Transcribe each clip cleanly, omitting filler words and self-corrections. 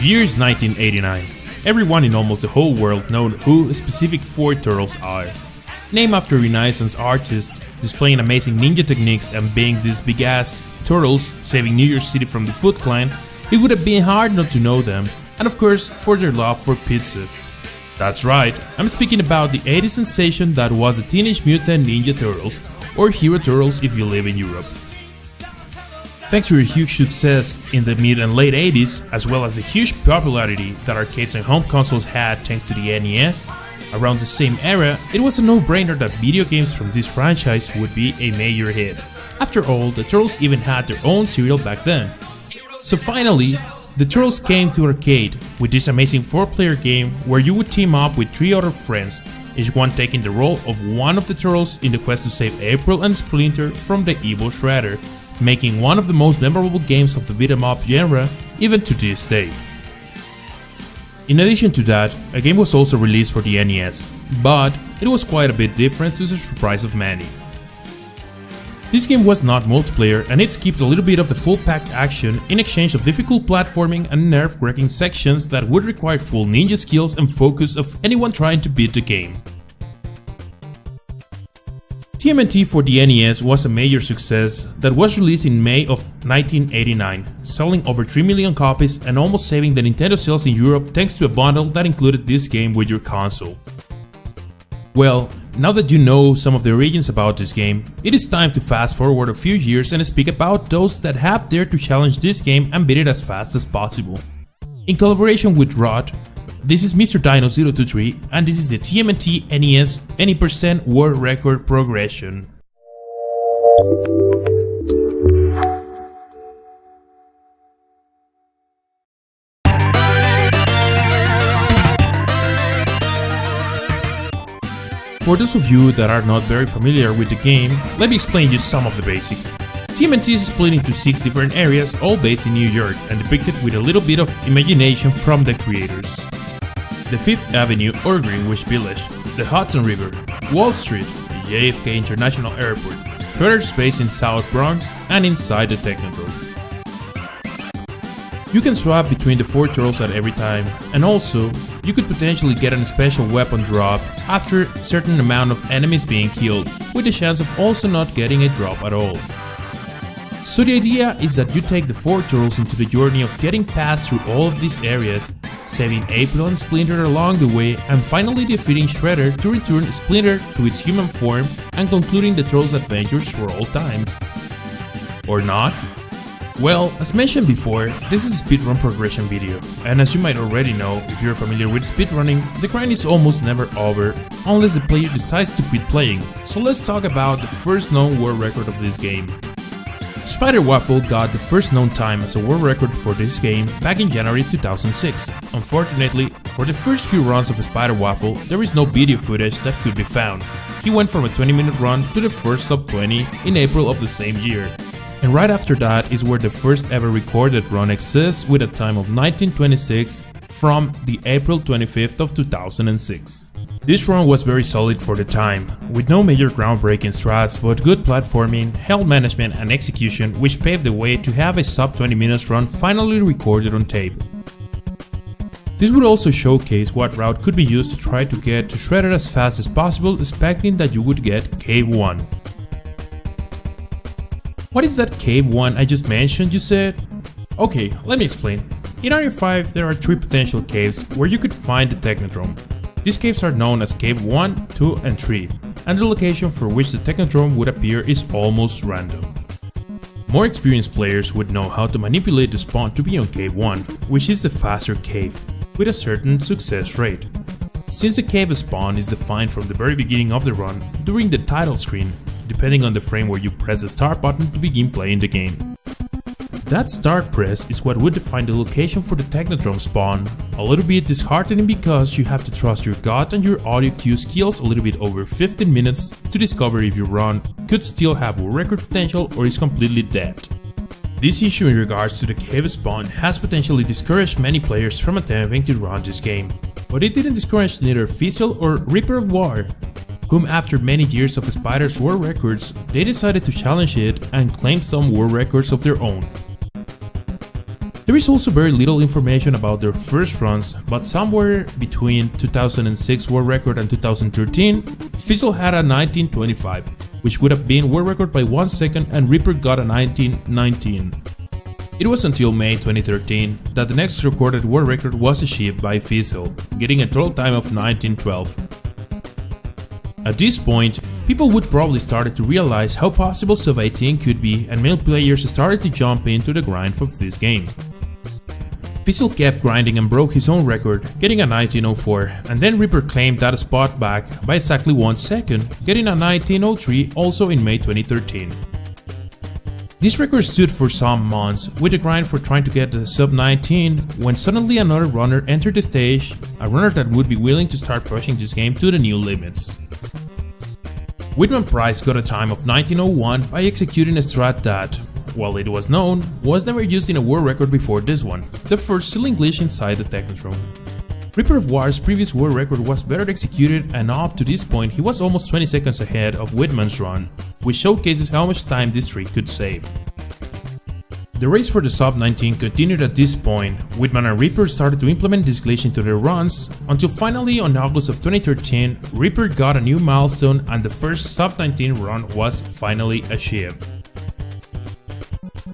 year is 1989. Everyone in almost the whole world knows who specific 4 turtles are. Named after Renaissance artists, displaying amazing ninja techniques and being these big ass turtles saving New York City from the Foot Clan, it would have been hard not to know them, and of course for their love for pizza. That's right, I'm speaking about the 80s sensation that was the Teenage Mutant Ninja Turtles, or Hero Turtles if you live in Europe. Thanks to their huge success in the mid and late 80s, as well as the huge popularity that arcades and home consoles had thanks to the NES, around the same era, it was a no-brainer that video games from this franchise would be a major hit. After all, the Turtles even had their own cereal back then. So finally, the Turtles came to arcade with this amazing 4-player game where you would team up with 3 other friends, each one taking the role of one of the Turtles in the quest to save April and Splinter from the evil Shredder, making one of the most memorable games of the beat-em-up genre even to this day. In addition to that, a game was also released for the NES, but it was quite a bit different to the surprise of many. This game was not multiplayer and it skipped a little bit of the full-packed action in exchange of difficult platforming and nerve-wracking sections that would require full ninja skills and focus of anyone trying to beat the game. TMNT for the NES was a major success that was released in May of 1989, selling over 3 million copies and almost saving the Nintendo sales in Europe thanks to a bundle that included this game with your console. Well, now that you know some of the origins about this game, it is time to fast forward a few years and speak about those that have dared to challenge this game and beat it as fast as possible. In collaboration with Rod, this is MrDino023 and this is the TMNT NES any % world record progression. For those of you that are not very familiar with the game, let me explain you some of the basics. TMNT is split into 6 different areas, all based in New York and depicted with a little bit of imagination from the creators. The 5th Avenue or Greenwich Village, the Hudson River, Wall Street, the JFK International Airport, Shredder Space in South Bronx, and inside the Technodrome. You can swap between the 4 turtles at every time, and also, you could potentially get a special weapon drop after a certain amount of enemies being killed, with the chance of also not getting a drop at all. So the idea is that you take the 4 turtles into the journey of getting past through all of these areas, saving April and Splinter along the way, and finally defeating Shredder to return Splinter to its human form and concluding the turtles' adventures for all times. Or not? Well, as mentioned before, this is a speedrun progression video, and as you might already know if you're familiar with speedrunning, the grind is almost never over unless the player decides to quit playing, so let's talk about the first known world record of this game. Spider Waffle got the first known time as a world record for this game back in January 2006. Unfortunately, for the first few runs of Spider Waffle, there is no video footage that could be found. He went from a 20-minute run to the first sub 20 in April of the same year. And right after that is where the first ever recorded run exists with a time of 1926 from the April 25th of 2006. This run was very solid for the time, with no major groundbreaking strats but good platforming, health management and execution which paved the way to have a sub 20 minutes run finally recorded on tape. This would also showcase what route could be used to try to get to Shredder as fast as possible, expecting that you would get Cave 1. What is that Cave 1 I just mentioned, you said? Okay, let me explain. In Area 5 there are 3 potential caves where you could find the Technodrome. These caves are known as Cave 1, 2 and 3, and the location for which the Technodrome would appear is almost random. More experienced players would know how to manipulate the spawn to be on Cave 1, which is the faster cave, with a certain success rate. Since the cave spawn is defined from the very beginning of the run, during the title screen, depending on the frame where you press the start button to begin playing the game. That start press is what would define the location for the Technodrome spawn, a little bit disheartening because you have to trust your gut and your audio cue skills a little bit over 15 minutes to discover if your run could still have a record potential or is completely dead. This issue in regards to the cave spawn has potentially discouraged many players from attempting to run this game, but it didn't discourage neither Fizzle or Reaper of War, whom after many years of Spider's world records, they decided to challenge it and claim some world records of their own. There is also very little information about their first runs, but somewhere between 2006 world record and 2013, Fizzle had a 1925, which would have been world record by 1 second, and Reaper got a 1919. It was until May 2013 that the next recorded world record was achieved by Fizzle, getting a total time of 1912. At this point, people would probably start to realize how possible Sub 18 could be, and male players started to jump into the grind of this game. Fizzle kept grinding and broke his own record, getting a 1904, and then Reaper claimed that spot back by exactly 1 second, getting a 1903 also in May 2013. This record stood for some months, with a grind for trying to get the sub 19, when suddenly another runner entered the stage, a runner that would be willing to start pushing this game to the new limits. Whitman Price got a time of 1901 by executing a strat that, while it was known, was never used in a world record before this one, the first ceiling glitch inside the Technodrome. Reaper of War's previous world record was better executed, and up to this point he was almost 20 seconds ahead of Whitman's run, which showcases how much time this trick could save. The race for the sub 19 continued at this point. Whitman and Reaper started to implement this glitch into their runs, until finally on August of 2013, Reaper got a new milestone and the first sub 19 run was finally achieved.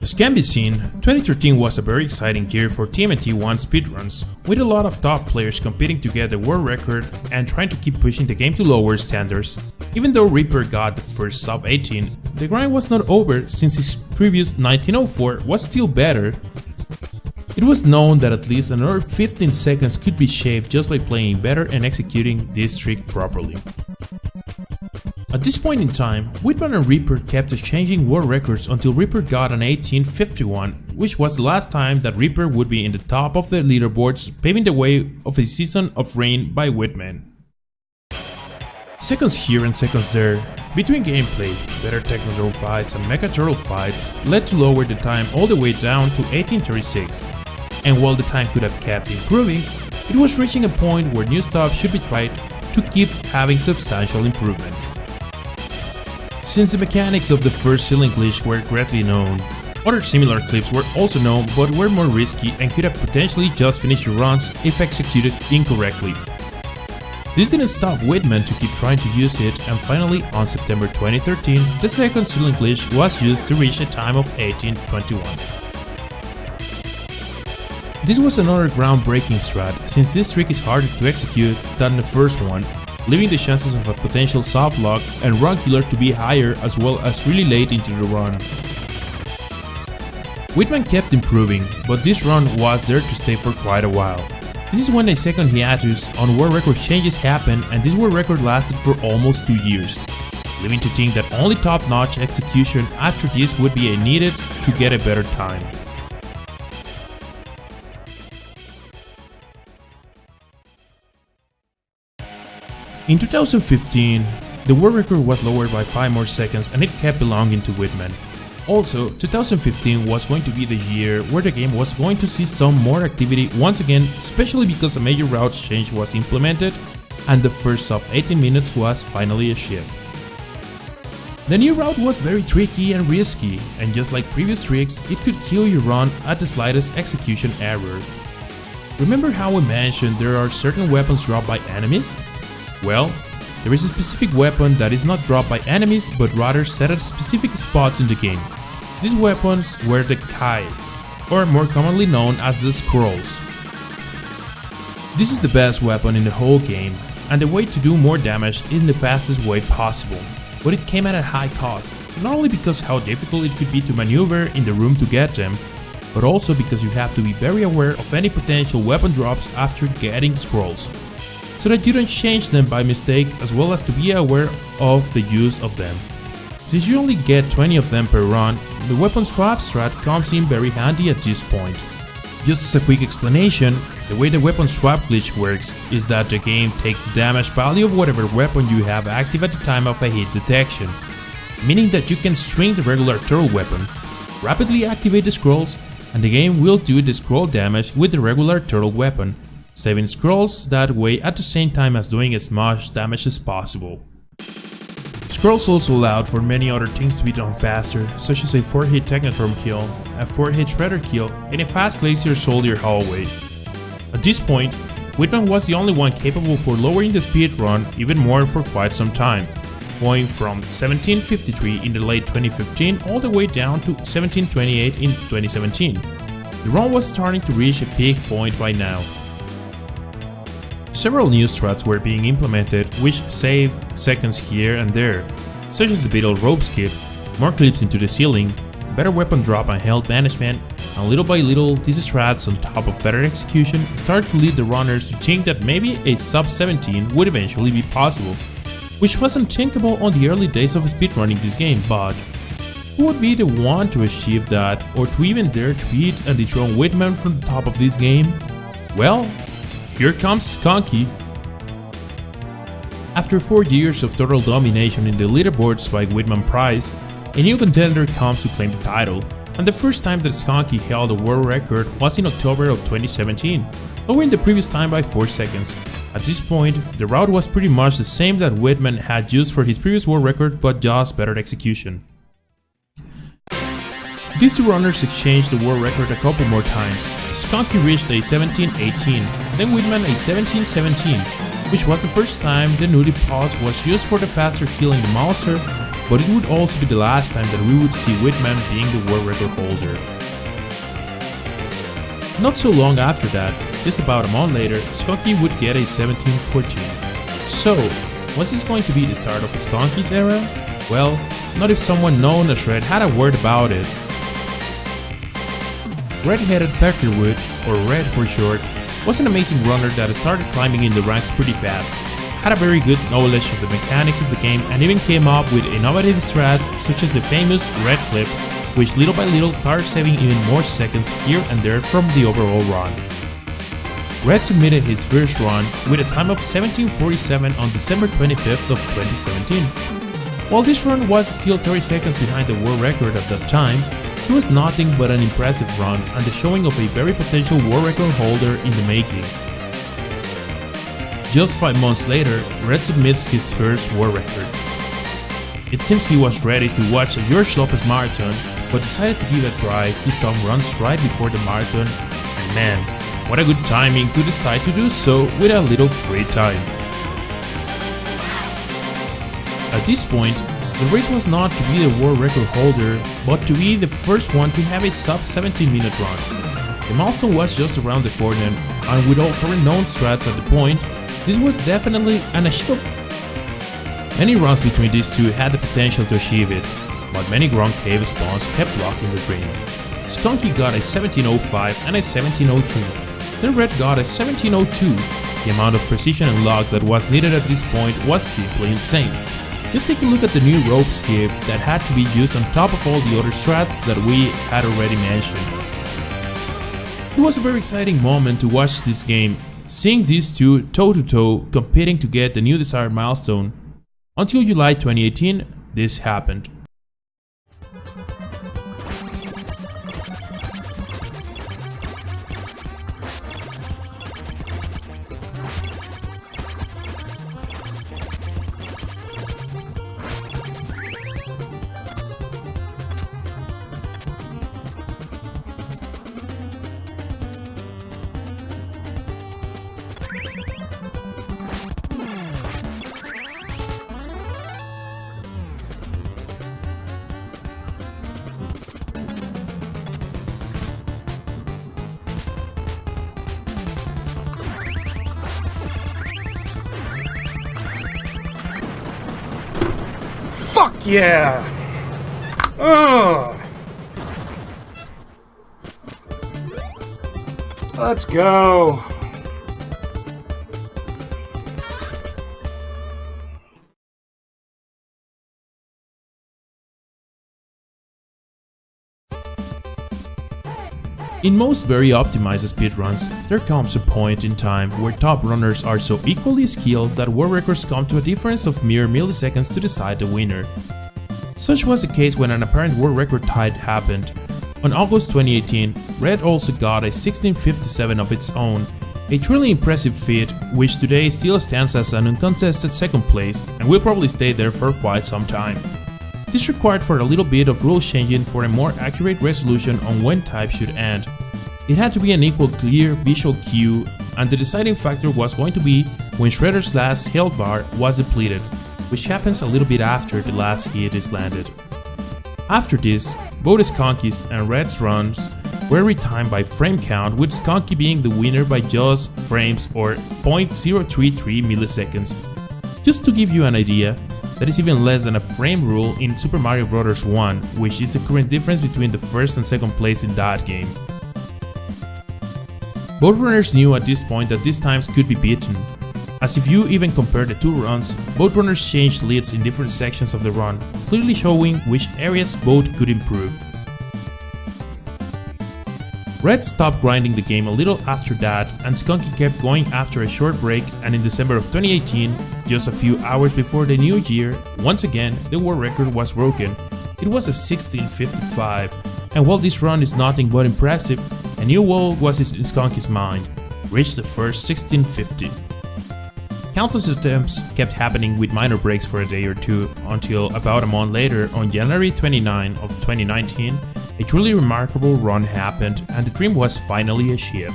As can be seen, 2013 was a very exciting year for TMNT 1 speedruns, with a lot of top players competing to get the world record and trying to keep pushing the game to lower standards. Even though Reaper got the first sub 18, the grind was not over since his previous 1904 was still better. It was known that at least another 15 seconds could be shaved just by playing better and executing this trick properly. At this point in time, Whitman and Reaper kept exchanging world records until Reaper got an 1851, which was the last time that Reaper would be in the top of the leaderboards, paving the way of a season of reign by Whitman. Seconds here and seconds there, between gameplay, better Technodrome fights and Mecha Turtle fights led to lower the time all the way down to 1836. And while the time could have kept improving, it was reaching a point where new stuff should be tried to keep having substantial improvements. Since the mechanics of the first ceiling glitch were greatly known, other similar clips were also known but were more risky and could have potentially just finished your runs if executed incorrectly. This didn't stop Whitman to keep trying to use it, and finally on September 2013, the second ceiling glitch was used to reach a time of 1821. This was another groundbreaking strat, since this trick is harder to execute than the first one, leaving the chances of a potential soft lock and run killer to be higher, as well as really late into the run. Whitman kept improving, but this run was there to stay for quite a while. This is when a second hiatus on world record changes happened, and this world record lasted for almost 2 years, leaving to think that only top-notch execution after this would be needed to get a better time. In 2015, the world record was lowered by 5 more seconds and it kept belonging to Whitman. Also, 2015 was going to be the year where the game was going to see some more activity once again, especially because a major route change was implemented and the first sub 18 minutes was finally achieved. The new route was very tricky and risky, and just like previous tricks, it could kill your run at the slightest execution error. Remember how we mentioned there are certain weapons dropped by enemies? Well, there is a specific weapon that is not dropped by enemies but rather set at specific spots in the game. These weapons were the Kai, or more commonly known as the Scrolls. This is the best weapon in the whole game, and the way to do more damage in the fastest way possible. But it came at a high cost, not only because how difficult it could be to maneuver in the room to get them, but also because you have to be very aware of any potential weapon drops after getting scrolls, so that you don't change them by mistake, as well as to be aware of the use of them. Since you only get 20 of them per run, the weapon swap strat comes in very handy at this point. Just as a quick explanation, the way the weapon swap glitch works is that the game takes the damage value of whatever weapon you have active at the time of a hit detection, meaning that you can swing the regular turtle weapon, rapidly activate the scrolls, and the game will do the scroll damage with the regular turtle weapon, saving scrolls that way at the same time as doing as much damage as possible. Scrolls also allowed for many other things to be done faster, such as a 4-hit Technotorm kill, a 4-hit Shredder kill, and a fast Laser Soldier hallway. At this point, Whitman was the only one capable for lowering the speed run even more for quite some time, going from 1753 in the late 2015 all the way down to 1728 in 2017. The run was starting to reach a peak point by now. Several new strats were being implemented which saved seconds here and there, such as the Beetle rope skip, more clips into the ceiling, better weapon drop and health management, and little by little these strats on top of better execution started to lead the runners to think that maybe a sub 17 would eventually be possible, which was unthinkable on the early days of speedrunning this game, but who would be the one to achieve that or to even dare to beat and dethrone Whitman from the top of this game? Well, here comes Skunky. After 4 years of total domination in the leaderboards by Whitman Prize, a new contender comes to claim the title, and the first time that Skunky held a world record was in October of 2017, lowering the previous time by 4 seconds. At this point, the route was pretty much the same that Whitman had used for his previous world record, but just better execution. These two runners exchanged the world record a couple more times. Skunky reached a 17:18, then Whitman a 17:17, which was the first time the nudie pause was used for the faster kill in the monster, but it would also be the last time that we would see Whitman being the world record holder. Not so long after that, just about a month later, Skunky would get a 17:14. So, was this going to be the start of Skunky's era? Well, not if someone known as Red had a word about it. Red-headed Peckerwood, or Red for short, was an amazing runner that started climbing in the ranks pretty fast, had a very good knowledge of the mechanics of the game and even came up with innovative strats such as the famous Red Clip, which little by little started saving even more seconds here and there from the overall run. Red submitted his first run with a time of 17:47 on December 25th of 2017. While this run was still 30 seconds behind the world record at that time, it was nothing but an impressive run and the showing of a very potential world record holder in the making. Just 5 months later, Red submits his first world record. It seems he was ready to watch a George Lopez marathon, but decided to give a try to some runs right before the marathon, and man, what a good timing to decide to do so with a little free time. At this point, the race was not to be the world record holder, but to be the first one to have a sub 17-minute run. The milestone was just around the corner, and with all current known strats at the point, this was definitely an achievable. Many runs between these two had the potential to achieve it, but many ground cave spawns kept blocking the dream. Skunky got a 17:05 and a 17:03, then Red got a 17:02. The amount of precision and luck that was needed at this point was simply insane. Just take a look at the new rope skip that had to be used on top of all the other strats that we had already mentioned. It was a very exciting moment to watch this game, seeing these two toe-to-toe competing to get the new desired milestone. Until July 2018, this happened. Fuck yeah! Ugh. Let's go! In most very optimized speedruns, there comes a point in time where top runners are so equally skilled that world records come to a difference of mere milliseconds to decide the winner. Such was the case when an apparent world record tie happened. On August 2018, Red also got a 16:57 of its own, A truly impressive feat, which today still stands as an uncontested second place and will probably stay there for quite some time. This required for a little bit of rule changing for a more accurate resolution on when types should end. It had to be an equal clear visual cue, and the deciding factor was going to be when Shredder's last health bar was depleted, which happens a little bit after the last hit is landed. After this, both Skunky's and Red's runs were retimed by frame count, with Skunky being the winner by just frames or 0.033 milliseconds. Just to give you an idea, that is even less than a frame rule in Super Mario Bros. 1, which is the current difference between the first and second place in that game. Both runners knew at this point that these times could be beaten, as if you even compare the two runs, both runners changed leads in different sections of the run, clearly showing which areas both could improve. Red stopped grinding the game a little after that, and Skunky kept going after a short break, and in December of 2018, just a few hours before the new year, once again the world record was broken. It was a 16:55, and while this run is nothing but impressive, a new world was in Skunky's mind, reached the first 1650. Countless attempts kept happening with minor breaks for a day or two, until about a month later, on January 29 of 2019, a truly remarkable run happened and the dream was finally achieved.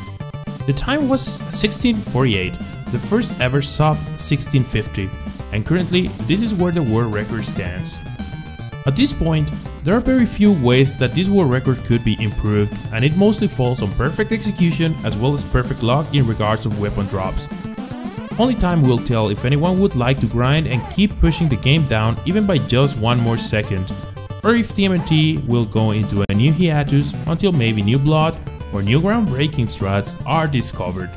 The time was 16:48, the first ever soft 1650, and currently this is where the world record stands. At this point, there are very few ways that this world record could be improved, and it mostly falls on perfect execution as well as perfect luck in regards of weapon drops. Only time will tell if anyone would like to grind and keep pushing the game down even by just one more second, or if TMNT will go into a new hiatus until maybe new blood or new groundbreaking strats are discovered.